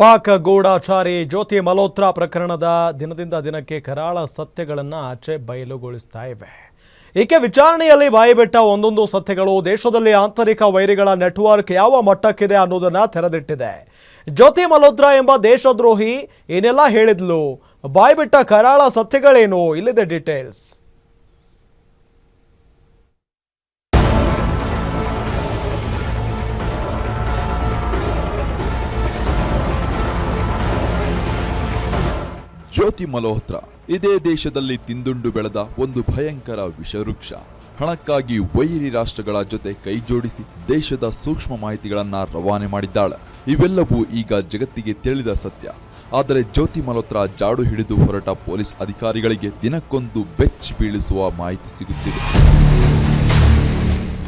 ಪಾಕ್ ಗೂಢಚಾರಿ ಜ್ಯೋತಿ ಮಲ್ಹೋತ್ರಾ ಪ್ರಕರಣದ ದಿನದಿಂದ ದಿನಕ್ಕೆ ಕರಾಳ ಸತ್ಯಗಳನ್ನು ಆಚೆ ಬಯಲುಗೊಳಿಸ್ತಾ ಇವೆ. ಈಕೆ ವಿಚಾರಣೆಯಲ್ಲಿ ಬಾಯಿಬಿಟ್ಟ ಒಂದೊಂದು ಸತ್ಯಗಳು ದೇಶದಲ್ಲಿ ಆಂತರಿಕ ವೈರಿಗಳ ನೆಟ್ವರ್ಕ್ ಯಾವ ಮಟ್ಟಕ್ಕಿದೆ ಅನ್ನೋದನ್ನ ತೆರೆದಿಟ್ಟಿದೆ. ಜ್ಯೋತಿ ಮಲ್ಹೋತ್ರಾ ಎಂಬ ದೇಶದ್ರೋಹಿ ಏನೆಲ್ಲ ಹೇಳಿದ್ಲು, ಬಾಯಿಬಿಟ್ಟ ಕರಾಳ ಸತ್ಯಗಳೇನು, ಇಲ್ಲಿದೆ ಡೀಟೇಲ್ಸ್. ಜ್ಯೋತಿ ಮಲ್ಹೋತ್ರಾ ಇದೇ ದೇಶದಲ್ಲಿ ತಿಂದುಂಡು ಬೆಳೆದ ಒಂದು ಭಯಂಕರ ವಿಷವೃಕ್ಷ. ಹಣಕ್ಕಾಗಿ ವೈರಿ ರಾಷ್ಟ್ರಗಳ ಜೊತೆ ಕೈಜೋಡಿಸಿ ದೇಶದ ಸೂಕ್ಷ್ಮ ಮಾಹಿತಿಗಳನ್ನ ರವಾನೆ ಮಾಡಿದ್ದಾಳೆ. ಇವೆಲ್ಲವೂ ಈಗ ಜಗತ್ತಿಗೆ ತಿಳಿದ ಸತ್ಯ. ಆದರೆ ಜ್ಯೋತಿ ಮಲ್ಹೋತ್ರಾ ಜಾಡು ಹಿಡಿದು ಹೊರಟ ಪೊಲೀಸ್ ಅಧಿಕಾರಿಗಳಿಗೆ ದಿನಕ್ಕೊಂದು ಬೆಚ್ಚಿ ಬೀಳಿಸುವ ಮಾಹಿತಿ ಸಿಗುತ್ತಿದೆ.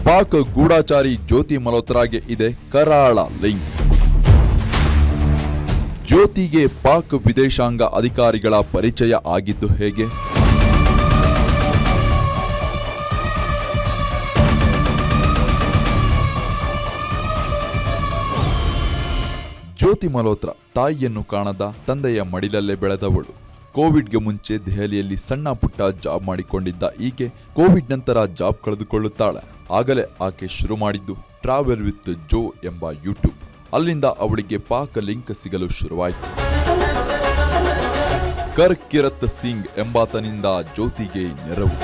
ಪಾಕ್ ಗೂಢಚಾರಿ ಜ್ಯೋತಿ ಮಲ್ಹೋತ್ರಾಗೆ ಇದೆ ಕರಾಳ ಲಿಂಕ್. ಜ್ಯೋತಿಗೆ ಪಾಕ್ ವಿದೇಶಾಂಗ ಅಧಿಕಾರಿಗಳ ಪರಿಚಯ ಆಗಿದ್ದು ಹೇಗೆ? ಜ್ಯೋತಿ ಮಲ್ಹೋತ್ರಾ ತಾಯಿಯನ್ನು ಕಾಣದ ತಂದೆಯ ಮಡಿಲಲ್ಲೇ ಬೆಳೆದವಳು. ಕೋವಿಡ್ಗೆ ಮುಂಚೆ ದೆಹಲಿಯಲ್ಲಿ ಸಣ್ಣ ಪುಟ್ಟ ಜಾಬ್ ಮಾಡಿಕೊಂಡಿದ್ದ ಈಕೆ ಕೋವಿಡ್ ನಂತರ ಜಾಬ್ ಕಳೆದುಕೊಳ್ಳುತ್ತಾಳೆ. ಆಗಲೇ ಆಕೆ ಶುರು ಮಾಡಿದ್ದು ಟ್ರಾವೆಲ್ ವಿತ್ ಜೋ ಎಂಬ ಯೂಟ್ಯೂಬ್. ಅಲ್ಲಿಂದ ಅವಳಿಗೆ ಪಾಕ್ ಲಿಂಕ್ ಸಿಗಲು ಶುರುವಾಯಿತು. ಕರ್ಕಿರತ್ ಸಿಂಗ್ ಎಂಬಾತನಿಂದ ಜ್ಯೋತಿಗೆ ನೆರವು.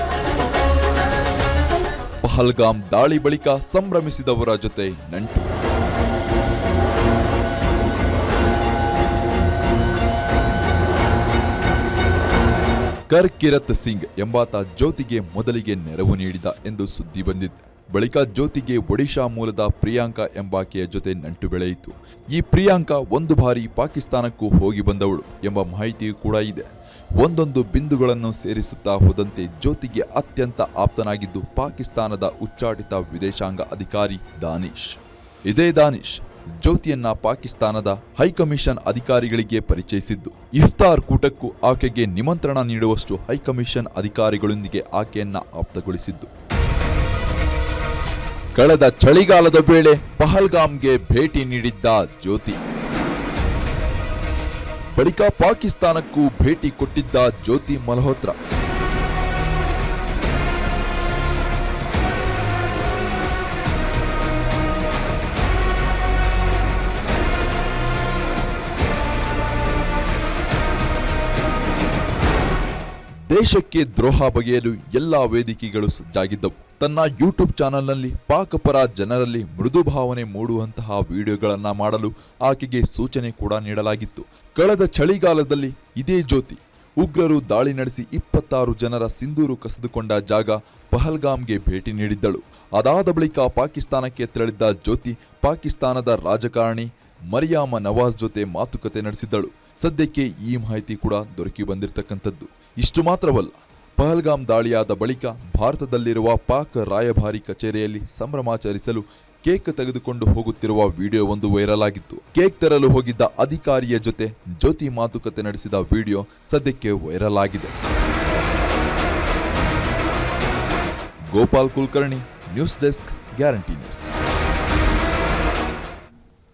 ಪಹಲ್ಗಾಮ್ ದಾಳಿ ಬಳಿಕ ಸಂಭ್ರಮಿಸಿದವರ ಜೊತೆ ನಂಟು. ಕರ್ಕಿರತ್ ಸಿಂಗ್ ಎಂಬಾತ ಜ್ಯೋತಿಗೆ ಮೊದಲಿಗೆ ನೆರವು ನೀಡಿದ ಎಂದು ಸುದ್ದಿ ಬಂದಿದೆ. ಬಳಿಕ ಜ್ಯೋತಿಗೆ ಒಡಿಶಾ ಮೂಲದ ಪ್ರಿಯಾಂಕಾ ಎಂಬಾಕೆಯ ಜೊತೆ ನಂಟು ಬೆಳೆಯಿತು. ಈ ಪ್ರಿಯಾಂಕಾ ಒಂದು ಬಾರಿ ಪಾಕಿಸ್ತಾನಕ್ಕೂ ಹೋಗಿ ಬಂದವಳು ಎಂಬ ಮಾಹಿತಿಯೂ ಕೂಡ ಇದೆ. ಒಂದೊಂದು ಬಿಂದುಗಳನ್ನು ಸೇರಿಸುತ್ತಾ ಹೋದಂತೆ ಜ್ಯೋತಿಗೆ ಅತ್ಯಂತ ಆಪ್ತನಾಗಿದ್ದು ಪಾಕಿಸ್ತಾನದ ಉಚ್ಚಾಟಿತ ವಿದೇಶಾಂಗ ಅಧಿಕಾರಿ ದಾನಿಶ್. ಇದೇ ದಾನಿಶ್ ಜ್ಯೋತಿಯನ್ನ ಪಾಕಿಸ್ತಾನದ ಹೈಕಮಿಷನ್ ಅಧಿಕಾರಿಗಳಿಗೆ ಪರಿಚಯಿಸಿದ್ದು. ಇಫ್ತಾರ್ ಕೂಟಕ್ಕೂ ಆಕೆಗೆ ನಿಮಂತ್ರಣ ನೀಡುವಷ್ಟು ಹೈಕಮಿಷನ್ ಅಧಿಕಾರಿಗಳೊಂದಿಗೆ ಆಕೆಯನ್ನ ಆಪ್ತಗೊಳಿಸಿದ್ದು. ಕಳೆದ ಚಳಿಗಾಲದ ವೇಳೆ ಪಹಲ್ಗಾಮ್ಗೆ ಭೇಟಿ ನೀಡಿದ್ದ ಜ್ಯೋತಿ. ಬಳಿಕ ಪಾಕಿಸ್ತಾನಕ್ಕೂ ಭೇಟಿ ಕೊಟ್ಟಿದ್ದ ಜ್ಯೋತಿ ಮಲ್ಹೋತ್ರಾ. ದೇಶಕ್ಕೆ ದ್ರೋಹ ಬಗೆಯಲು ಎಲ್ಲಾ ವೇದಿಕೆಗಳು ಸಜ್ಜಾಗಿದ್ದವು. ತನ್ನ ಯೂಟ್ಯೂಬ್ ಚಾನೆಲ್ನಲ್ಲಿ ಪಾಕ್ ಪರ ಜನರಲ್ಲಿ ಮೃದು ಭಾವನೆ ಮೂಡುವಂತಹ ವಿಡಿಯೋಗಳನ್ನ ಮಾಡಲು ಆಕೆಗೆ ಸೂಚನೆ ಕೂಡ ನೀಡಲಾಗಿತ್ತು. ಕಳೆದ ಚಳಿಗಾಲದಲ್ಲಿ ಇದೇ ಜ್ಯೋತಿ ಉಗ್ರರು ದಾಳಿ ನಡೆಸಿ 26 ಜನರ ಸಿಂಧೂರು ಕಸಿದುಕೊಂಡ ಜಾಗ ಪಹಲ್ಗಾಮ್ಗೆ ಭೇಟಿ ನೀಡಿದ್ದಳು. ಅದಾದ ಬಳಿಕ ಪಾಕಿಸ್ತಾನಕ್ಕೆ ತೆರಳಿದ್ದ ಜ್ಯೋತಿ ಪಾಕಿಸ್ತಾನದ ರಾಜಕಾರಣಿ ಮರಿಯಾಮ ನವಾಜ್ ಜೊತೆ ಮಾತುಕತೆ ನಡೆಸಿದ್ದಳು. ಸದ್ಯಕ್ಕೆ ಈ ಮಾಹಿತಿ ಕೂಡ ದೊರಕಿ ಬಂದಿರತಕ್ಕಂಥದ್ದು. ಇಷ್ಟು ಮಾತ್ರವಲ್ಲ, ಪಹಲ್ಗಾಮ್ ದಾಳಿಯಾದ ಬಳಿಕ ಭಾರತದಲ್ಲಿರುವ ಪಾಕ್ ರಾಯಭಾರಿ ಕಚೇರಿಯಲ್ಲಿ ಸಂಭ್ರಮಾಚರಿಸಲು ಕೇಕ್ ತೆಗೆದುಕೊಂಡು ಹೋಗುತ್ತಿರುವ ವಿಡಿಯೋ ಒಂದು ವೈರಲ್ ಆಗಿತ್ತು. ಕೇಕ್ ತರಲು ಹೋಗಿದ್ದ ಅಧಿಕಾರಿಯ ಜೊತೆ ಜ್ಯೋತಿ ಮಾತುಕತೆ ನಡೆಸಿದ ವಿಡಿಯೋ ಸದ್ಯಕ್ಕೆ ವೈರಲ್ ಆಗಿದೆ. Gopal Kulkarni, news desk, guarantee news.